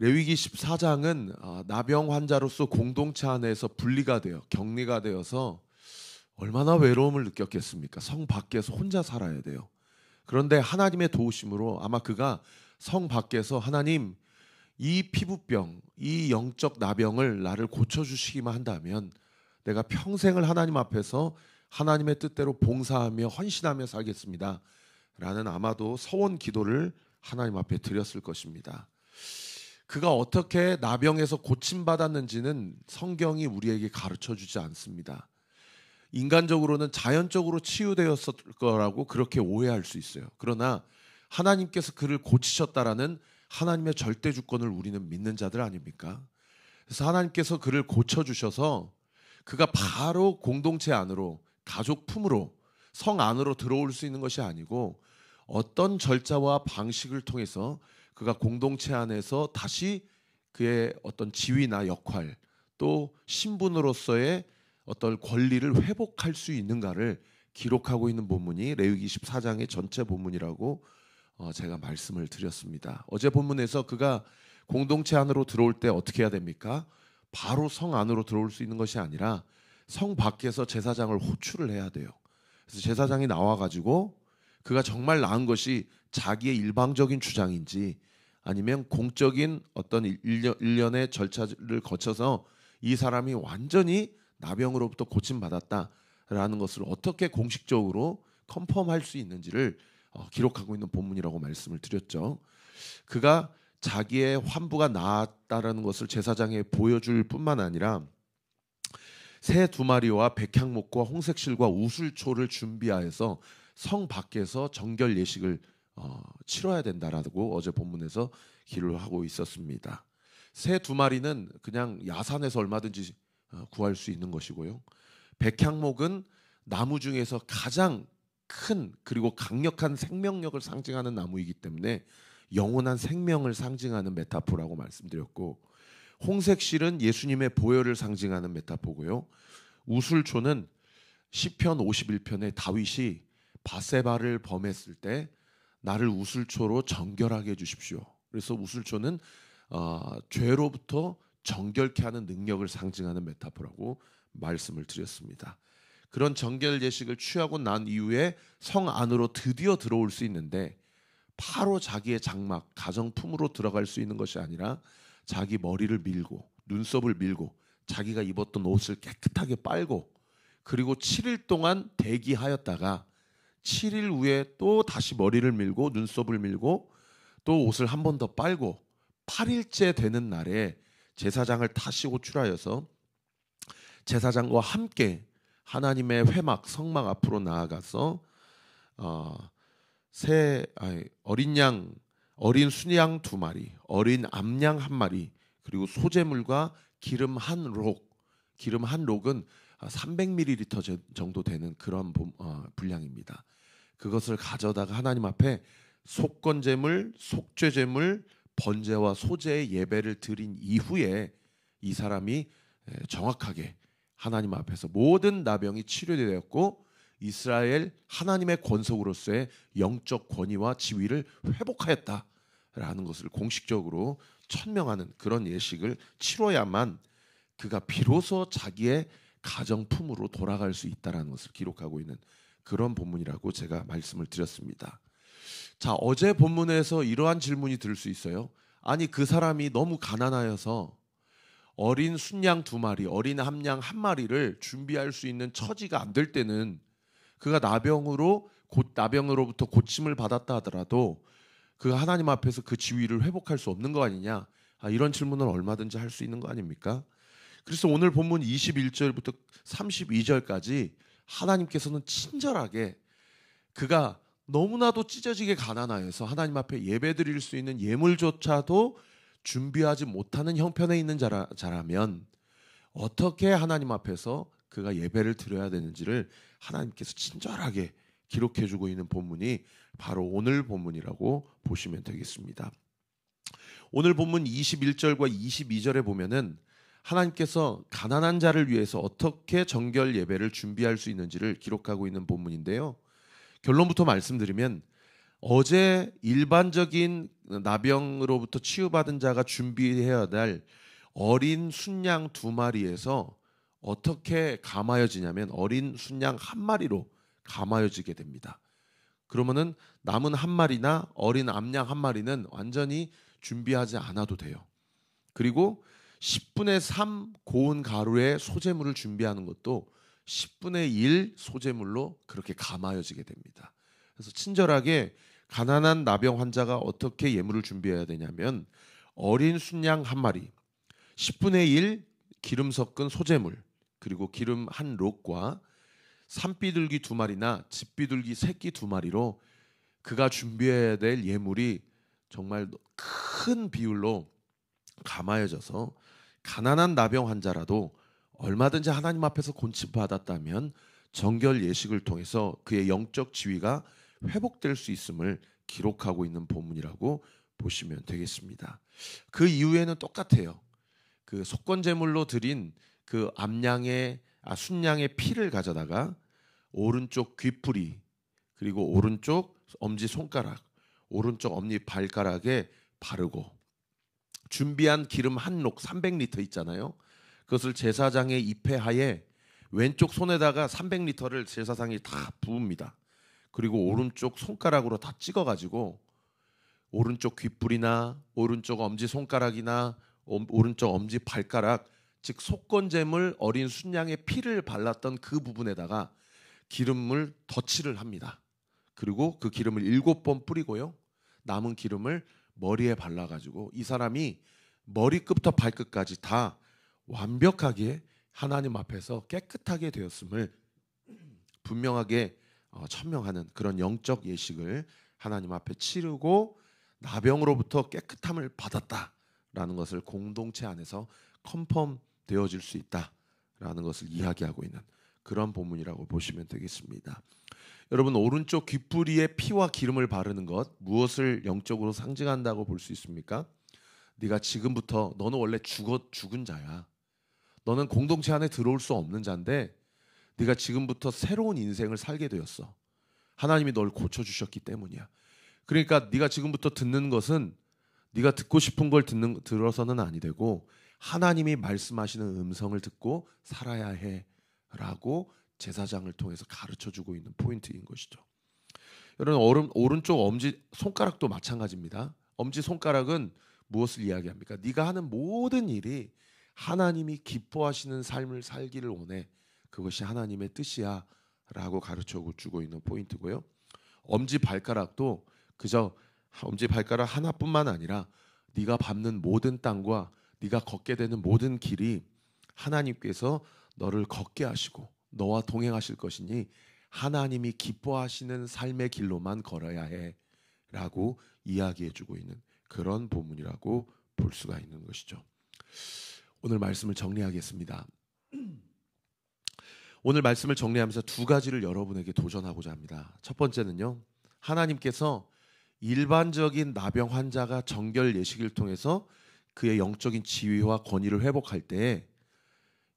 레위기 14장은 나병 환자로서 공동체 안에서 분리가 되어 격리가 되어서 얼마나 외로움을 느꼈겠습니까? 성 밖에서 혼자 살아야 돼요. 그런데 하나님의 도우심으로 아마 그가 성 밖에서 하나님 이 피부병, 이 영적 나병을 나를 고쳐주시기만 한다면 내가 평생을 하나님 앞에서 하나님의 뜻대로 봉사하며 헌신하며 살겠습니다. 라는 아마도 서원 기도를 하나님 앞에 드렸을 것입니다. 그가 어떻게 나병에서 고침받았는지는 성경이 우리에게 가르쳐주지 않습니다. 인간적으로는 자연적으로 치유되었을 거라고 그렇게 오해할 수 있어요. 그러나 하나님께서 그를 고치셨다라는 하나님의 절대 주권을 우리는 믿는 자들 아닙니까? 그래서 하나님께서 그를 고쳐주셔서 그가 바로 공동체 안으로, 가족 품으로, 성 안으로 들어올 수 있는 것이 아니고 어떤 절차와 방식을 통해서 그가 공동체 안에서 다시 그의 어떤 지위나 역할 또 신분으로서의 어떤 권리를 회복할 수 있는가를 기록하고 있는 본문이 레위기 14장의 전체 본문이라고 제가 말씀을 드렸습니다. 어제 본문에서 그가 공동체 안으로 들어올 때 어떻게 해야 됩니까? 바로 성 안으로 들어올 수 있는 것이 아니라 성 밖에서 제사장을 호출을 해야 돼요. 그래서 제사장이 나와가지고 그가 정말 나은 것이 자기의 일방적인 주장인지 아니면 공적인 어떤 일련의 절차를 거쳐서 이 사람이 완전히 나병으로부터 고침받았다라는 것을 어떻게 공식적으로 컨펌할 수 있는지를 기록하고 있는 본문이라고 말씀을 드렸죠. 그가 자기의 환부가 나았다라는 것을 제사장에 보여줄 뿐만 아니라 새 2마리와 백향목과 홍색실과 우슬초를 준비하여서 성 밖에서 정결 예식을 치러야 된다라고 어제 본문에서 기록하고 있었습니다. 새 2마리는 그냥 야산에서 얼마든지 구할 수 있는 것이고요. 백향목은 나무 중에서 가장 큰 그리고 강력한 생명력을 상징하는 나무이기 때문에 영원한 생명을 상징하는 메타포라고 말씀드렸고, 홍색실은 예수님의 보혈을 상징하는 메타포고요. 우슬초는 시편 51편에 다윗이 바세바를 범했을 때 나를 우슬초로 정결하게 해주십시오. 그래서 우슬초는 죄로부터 정결케 하는 능력을 상징하는 메타포라고 말씀을 드렸습니다. 그런 정결 예식을 취하고 난 이후에 성 안으로 드디어 들어올 수 있는데 바로 자기의 장막, 가정품으로 들어갈 수 있는 것이 아니라 자기 머리를 밀고 눈썹을 밀고 자기가 입었던 옷을 깨끗하게 빨고 그리고 7일 동안 대기하였다가 7일 후에 또 다시 머리를 밀고 눈썹을 밀고 또 옷을 한 번 더 빨고 8일째 되는 날에 제사장을 다시 호출하여서 제사장과 함께 하나님의 회막 성막 앞으로 나아가서 어린 순양 2마리, 어린 암양 1마리, 그리고 소재물과 기름 한 록은 300ml 정도 되는 그런 분량입니다. 그것을 가져다가 하나님 앞에 속건제물, 속죄제물, 번제와 소제의 예배를 드린 이후에 이 사람이 정확하게 하나님 앞에서 모든 나병이 치료되었고 이스라엘 하나님의 권속으로서의 영적 권위와 지위를 회복하였다라는 것을 공식적으로 천명하는 그런 예식을 치러야만 그가 비로소 자기의 가정품으로 돌아갈 수 있다라는 것을 기록하고 있는 그런 본문이라고 제가 말씀을 드렸습니다. 자, 어제 본문에서 이러한 질문이 들 수 있어요. 아니 그 사람이 너무 가난하여서 어린 순양 2마리, 어린 암양 1마리를 준비할 수 있는 처지가 안 될 때는 그가 나병으로부터 고침을 받았다 하더라도 그가 하나님 앞에서 그 지위를 회복할 수 없는 거 아니냐? 이런 질문을 얼마든지 할 수 있는 거 아닙니까? 그래서 오늘 본문 21절부터 32절까지 하나님께서는 친절하게 그가 너무나도 찢어지게 가난하여서 하나님 앞에 예배드릴 수 있는 예물조차도 준비하지 못하는 형편에 있는 자라면 어떻게 하나님 앞에서 그가 예배를 드려야 되는지를 하나님께서 친절하게 기록해주고 있는 본문이 바로 오늘 본문이라고 보시면 되겠습니다. 오늘 본문 21절과 22절에 보면은 하나님께서 가난한 자를 위해서 어떻게 정결 예배를 준비할 수 있는지를 기록하고 있는 본문인데요. 결론부터 말씀드리면 어제 일반적인 나병으로부터 치유받은 자가 준비해야 될 어린 순양 2마리에서 어떻게 감하여지냐면 어린 순양 1마리로 감하여지게 됩니다. 그러면은 남은 1마리나 어린 암양 1마리는 완전히 준비하지 않아도 돼요. 그리고 10분의 3 고운 가루의 소재물을 준비하는 것도 10분의 1 소재물로 그렇게 감하여지게 됩니다. 그래서 친절하게 가난한 나병 환자가 어떻게 예물을 준비해야 되냐면 어린 순양 1마리, 10분의 1 기름 섞은 소재물, 그리고 기름 1록과 산비둘기 2마리나 집비둘기 새끼 2마리로 그가 준비해야 될 예물이 정말 큰 비율로 감하여져서 가난한 나병 환자라도 얼마든지 하나님 앞에서 고침받았다면 정결 예식을 통해서 그의 영적 지위가 회복될 수 있음을 기록하고 있는 본문이라고 보시면 되겠습니다. 그 이후에는 똑같아요. 그 속건 제물로 드린 그 순양의 피를 가져다가 오른쪽 귀뿌리, 그리고 오른쪽 엄지 손가락, 오른쪽 엄지 발가락에 바르고 준비한 기름 1록 300리터 있잖아요. 그것을 제사장의 입회하에 왼쪽 손에다가 300리터를 제사장이 다 부읍니다. 그리고 오른쪽 손가락으로 다 찍어가지고 오른쪽 귀뿌리나 오른쪽 엄지 손가락이나 오른쪽 엄지 발가락, 즉 속건제물 어린 순양의 피를 발랐던 그 부분에다가 기름을 덧칠을 합니다. 그리고 그 기름을 7번 뿌리고요. 남은 기름을 머리에 발라가지고 이 사람이 머리끝부터 발끝까지 다 완벽하게 하나님 앞에서 깨끗하게 되었음을 분명하게 천명하는 그런 영적 예식을 하나님 앞에 치르고 나병으로부터 깨끗함을 받았다라는 것을 공동체 안에서 컨펌 되어질 수 있다라는 것을 이야기하고 있는 그런 본문이라고 보시면 되겠습니다. 여러분, 오른쪽 귀뿌리에 피와 기름을 바르는 것, 무엇을 영적으로 상징한다고 볼 수 있습니까? 네가 지금부터, 너는 원래 죽은 자야. 너는 공동체 안에 들어올 수 없는 자인데 네가 지금부터 새로운 인생을 살게 되었어. 하나님이 널 고쳐주셨기 때문이야. 그러니까 네가 지금부터 듣는 것은 네가 듣고 싶은 걸 들어서는 아니 되고 하나님이 말씀하시는 음성을 듣고 살아야 해라고 제사장을 통해서 가르쳐주고 있는 포인트인 것이죠. 여러분, 오른쪽 엄지 손가락도 마찬가지입니다. 엄지 손가락은 무엇을 이야기합니까? 네가 하는 모든 일이 하나님이 기뻐하시는 삶을 살기를 원해. 그것이 하나님의 뜻이야 라고 가르쳐주고 있는 포인트고요. 엄지 발가락도 그저 엄지 발가락 하나뿐만 아니라 네가 밟는 모든 땅과 네가 걷게 되는 모든 길이 하나님께서 너를 걷게 하시고 너와 동행하실 것이니 하나님이 기뻐하시는 삶의 길로만 걸어야 해 라고 이야기해주고 있는 그런 본문이라고 볼 수가 있는 것이죠. 오늘 말씀을 정리하겠습니다. 오늘 말씀을 정리하면서 2가지를 여러분에게 도전하고자 합니다. 첫 번째는요, 하나님께서 일반적인 나병 환자가 정결 예식을 통해서 그의 영적인 지위와 권위를 회복할 때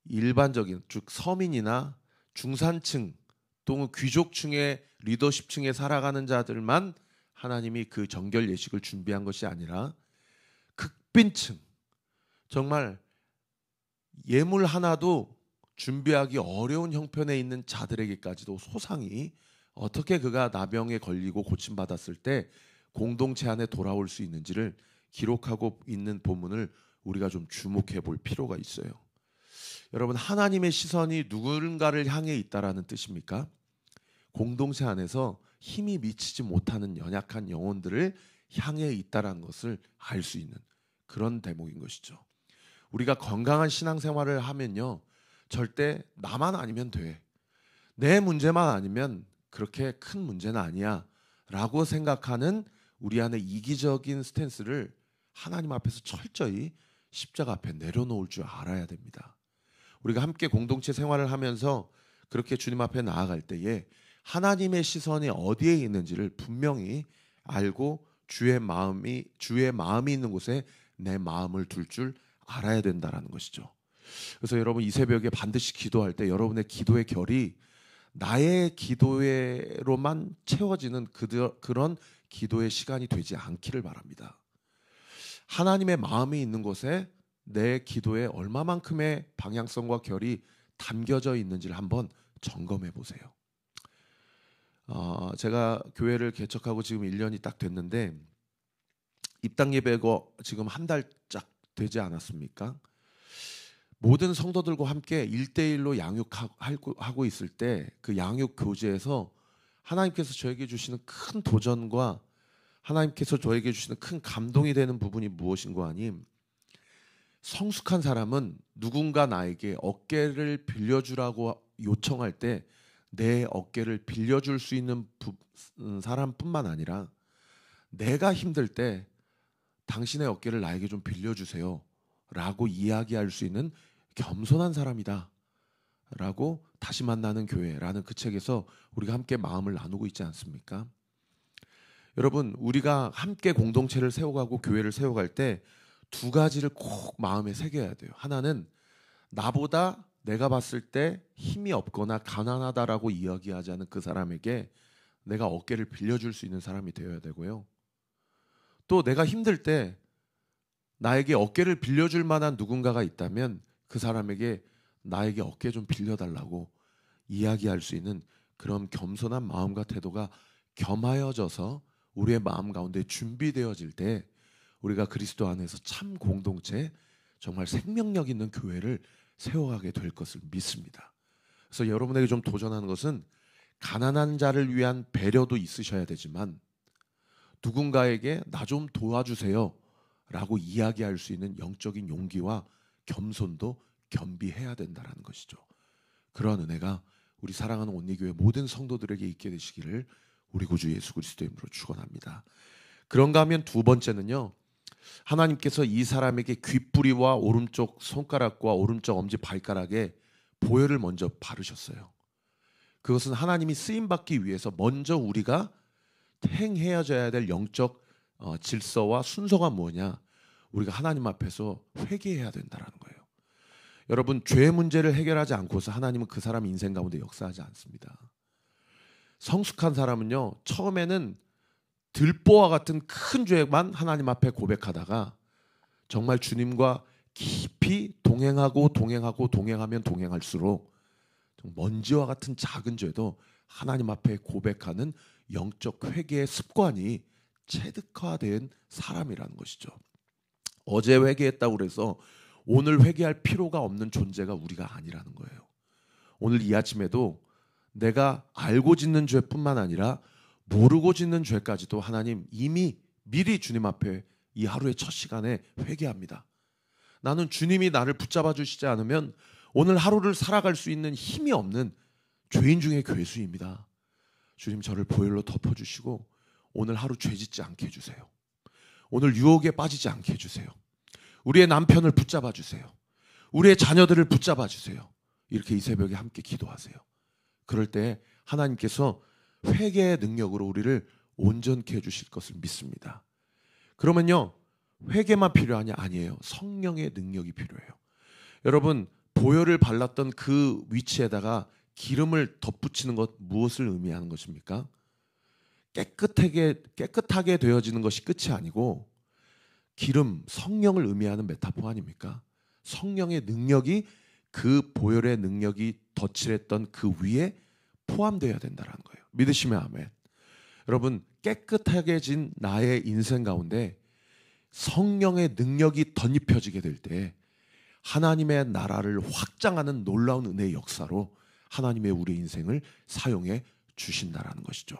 일반적인, 즉 서민이나 중산층 또는 귀족층의 리더십층에 살아가는 자들만 하나님이 그 정결 예식을 준비한 것이 아니라 극빈층, 정말 예물 하나도 준비하기 어려운 형편에 있는 자들에게까지도 소상히 어떻게 그가 나병에 걸리고 고침받았을 때 공동체 안에 돌아올 수 있는지를 기록하고 있는 본문을 우리가 좀 주목해 볼 필요가 있어요. 여러분, 하나님의 시선이 누군가를 향해 있다라는 뜻입니까? 공동체 안에서 힘이 미치지 못하는 연약한 영혼들을 향해 있다라는 것을 알 수 있는 그런 대목인 것이죠. 우리가 건강한 신앙생활을 하면요, 절대 나만 아니면 돼, 내 문제만 아니면 그렇게 큰 문제는 아니야 라고 생각하는 우리 안에 이기적인 스탠스를 하나님 앞에서 철저히 십자가 앞에 내려놓을 줄 알아야 됩니다. 우리가 함께 공동체 생활을 하면서 그렇게 주님 앞에 나아갈 때에 하나님의 시선이 어디에 있는지를 분명히 알고 주의 마음이 있는 곳에 내 마음을 둘 줄 알아야 된다라는 것이죠. 그래서 여러분, 이 새벽에 반드시 기도할 때 여러분의 기도의 결이 나의 기도로만 채워지는 그런 기도의 시간이 되지 않기를 바랍니다. 하나님의 마음이 있는 곳에 내 기도에 얼마만큼의 방향성과 결이 담겨져 있는지를 한번 점검해 보세요. 제가 교회를 개척하고 지금 1년이 딱 됐는데 입당 예배가 지금 한 달짝 되지 않았습니까? 모든 성도들과 함께 1대1로 양육하고 있을 때 그 양육 교제에서 하나님께서 저에게 주시는 큰 도전과 하나님께서 저에게 주시는 큰 감동이 되는 부분이 무엇인가 하니, 성숙한 사람은 누군가 나에게 어깨를 빌려주라고 요청할 때 내 어깨를 빌려줄 수 있는 사람뿐만 아니라 내가 힘들 때 당신의 어깨를 나에게 좀 빌려주세요 라고 이야기할 수 있는 겸손한 사람이다 라고 다시 만나는 교회라는 그 책에서 우리가 함께 마음을 나누고 있지 않습니까? 여러분, 우리가 함께 공동체를 세워가고 교회를 세워갈 때 두 가지를 꼭 마음에 새겨야 돼요. 하나는 나보다 내가 봤을 때 힘이 없거나 가난하다라고 이야기하지 않은 그 사람에게 내가 어깨를 빌려줄 수 있는 사람이 되어야 되고요. 또 내가 힘들 때 나에게 어깨를 빌려줄 만한 누군가가 있다면 그 사람에게 나에게 어깨 좀 빌려달라고 이야기할 수 있는 그런 겸손한 마음과 태도가 겸하여져서 우리의 마음 가운데 준비되어질 때 우리가 그리스도 안에서 참 공동체, 정말 생명력 있는 교회를 세워가게 될 것을 믿습니다. 그래서 여러분에게 좀 도전하는 것은 가난한 자를 위한 배려도 있으셔야 되지만 누군가에게 나 좀 도와주세요 라고 이야기할 수 있는 영적인 용기와 겸손도 겸비해야 된다는 것이죠. 그러한 은혜가 우리 사랑하는 온리교회 모든 성도들에게 있게 되시기를 우리 구주 예수 그리스도의 이름으로 축원합니다. 그런가 하면 두 번째는요, 하나님께서 이 사람에게 귓부리와 오른쪽 손가락과 오른쪽 엄지 발가락에 보혈을 먼저 바르셨어요. 그것은 하나님이 쓰임받기 위해서 먼저 우리가 행해져야 될 영적 질서와 순서가 뭐냐, 우리가 하나님 앞에서 회개해야 된다는 거예요. 여러분, 죄 문제를 해결하지 않고서 하나님은 그 사람 인생 가운데 역사하지 않습니다. 성숙한 사람은요, 처음에는 들보와 같은 큰 죄만 하나님 앞에 고백하다가 정말 주님과 깊이 동행하면 동행할수록 먼지와 같은 작은 죄도 하나님 앞에 고백하는 영적 회개의 습관이 체득화된 사람이라는 것이죠. 어제 회개했다고 해서 오늘 회개할 필요가 없는 존재가 우리가 아니라는 거예요. 오늘 이 아침에도 내가 알고 짓는 죄뿐만 아니라 모르고 짓는 죄까지도 하나님 이미 미리 주님 앞에 이 하루의 첫 시간에 회개합니다. 나는 주님이 나를 붙잡아 주시지 않으면 오늘 하루를 살아갈 수 있는 힘이 없는 죄인 중에 괴수입니다. 주님, 저를 보혈로 덮어주시고 오늘 하루 죄 짓지 않게 해주세요. 오늘 유혹에 빠지지 않게 해주세요. 우리의 남편을 붙잡아 주세요. 우리의 자녀들을 붙잡아 주세요. 이렇게 이 새벽에 함께 기도하세요. 그럴 때 하나님께서 회개의 능력으로 우리를 온전케 해주실 것을 믿습니다. 그러면요, 회개만 필요하냐? 아니에요. 성령의 능력이 필요해요. 여러분, 보혈을 발랐던 그 위치에다가 기름을 덧붙이는 것, 무엇을 의미하는 것입니까? 깨끗하게 되어지는 것이 끝이 아니고 기름, 성령을 의미하는 메타포 아닙니까? 성령의 능력이 그 보혈의 능력이 덧칠했던 그 위에 포함되어야 된다는 거예요. 믿으시면 아멘. 여러분, 깨끗하게진 나의 인생 가운데 성령의 능력이 덧입혀지게 될 때 하나님의 나라를 확장하는 놀라운 은혜의 역사로 하나님의 우리 인생을 사용해 주신다라는 것이죠.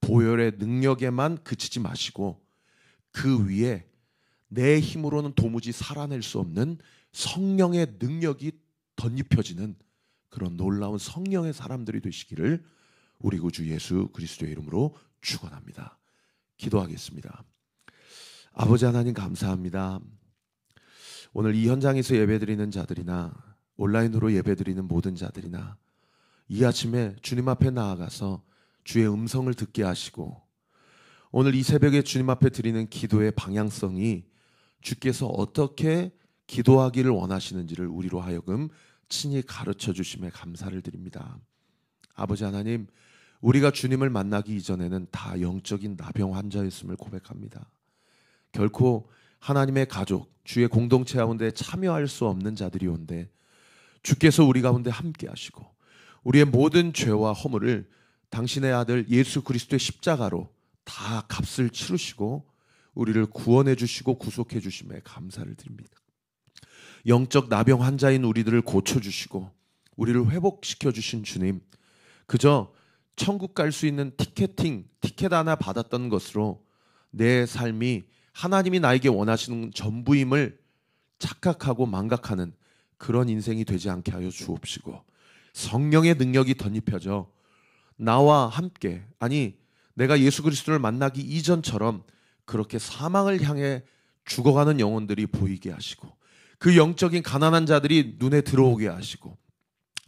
보혈의 능력에만 그치지 마시고 그 위에 내 힘으로는 도무지 살아낼 수 없는 성령의 능력이 덧입혀지는 그런 놀라운 성령의 사람들이 되시기를 우리 구주 예수 그리스도의 이름으로 축원합니다. 기도하겠습니다. 아버지 하나님, 감사합니다. 오늘 이 현장에서 예배드리는 자들이나 온라인으로 예배드리는 모든 자들이나 이 아침에 주님 앞에 나아가서 주의 음성을 듣게 하시고 오늘 이 새벽에 주님 앞에 드리는 기도의 방향성이 주께서 어떻게 기도하기를 원하시는지를 우리로 하여금 친히 가르쳐 주심에 감사를 드립니다. 아버지 하나님, 우리가 주님을 만나기 이전에는 다 영적인 나병 환자였음을 고백합니다. 결코 하나님의 가족, 주의 공동체 가운데 참여할 수 없는 자들이온데 주께서 우리 가운데 함께 하시고 우리의 모든 죄와 허물을 당신의 아들 예수 그리스도의 십자가로 다 값을 치르시고 우리를 구원해 주시고 구속해 주심에 감사를 드립니다. 영적 나병 환자인 우리들을 고쳐주시고 우리를 회복시켜 주신 주님, 그저 천국 갈 수 있는 티켓 하나 받았던 것으로 내 삶이 하나님이 나에게 원하시는 전부임을 착각하고 망각하는 그런 인생이 되지 않게 하여 주옵시고 성령의 능력이 덧입혀져 나와 함께, 아니 내가 예수 그리스도를 만나기 이전처럼 그렇게 사망을 향해 죽어가는 영혼들이 보이게 하시고 그 영적인 가난한 자들이 눈에 들어오게 하시고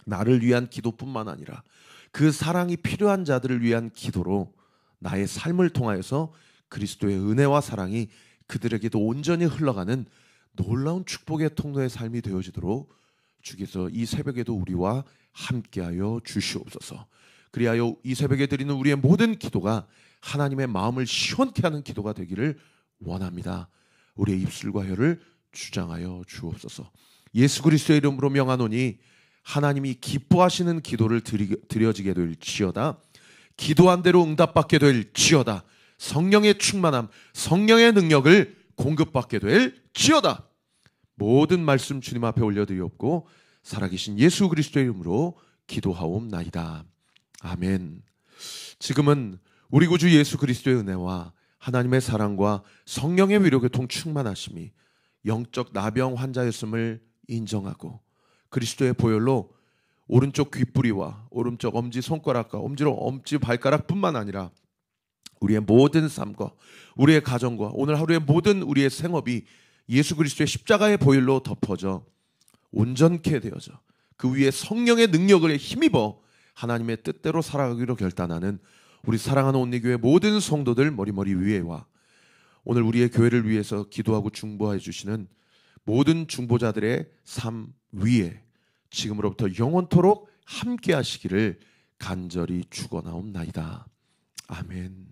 나를 위한 기도뿐만 아니라 그 사랑이 필요한 자들을 위한 기도로 나의 삶을 통하여서 그리스도의 은혜와 사랑이 그들에게도 온전히 흘러가는 놀라운 축복의 통로의 삶이 되어지도록 주께서 이 새벽에도 우리와 함께하여 주시옵소서. 그리하여 이 새벽에 드리는 우리의 모든 기도가 하나님의 마음을 시원케 하는 기도가 되기를 원합니다. 우리의 입술과 혀를 주장하여 주옵소서. 예수 그리스도의 이름으로 명하노니 하나님이 기뻐하시는 기도를 드려지게 될지어다. 기도한 대로 응답받게 될지어다. 성령의 충만함, 성령의 능력을 공급받게 될지어다. 모든 말씀 주님 앞에 올려드리옵고 살아계신 예수 그리스도의 이름으로 기도하옵나이다. 아멘. 지금은 우리 구주 예수 그리스도의 은혜와 하나님의 사랑과 성령의 위로교통 충만하심이 영적 나병 환자였음을 인정하고 그리스도의 보혈로 오른쪽 귓부리와 오른쪽 엄지 손가락과 엄지 발가락뿐만 아니라 우리의 모든 삶과 우리의 가정과 오늘 하루의 모든 우리의 생업이 예수 그리스도의 십자가의 보혈로 덮어져 온전케 되어져 그 위에 성령의 능력을 힘입어 하나님의 뜻대로 살아가기로 결단하는 우리 사랑하는 온리교회 모든 성도들 머리머리 위에와 오늘 우리의 교회를 위해서 기도하고 중보해 주시는 모든 중보자들의 삶 위에 지금으로부터 영원토록 함께 하시기를 간절히 축원하옵나이다. 아멘.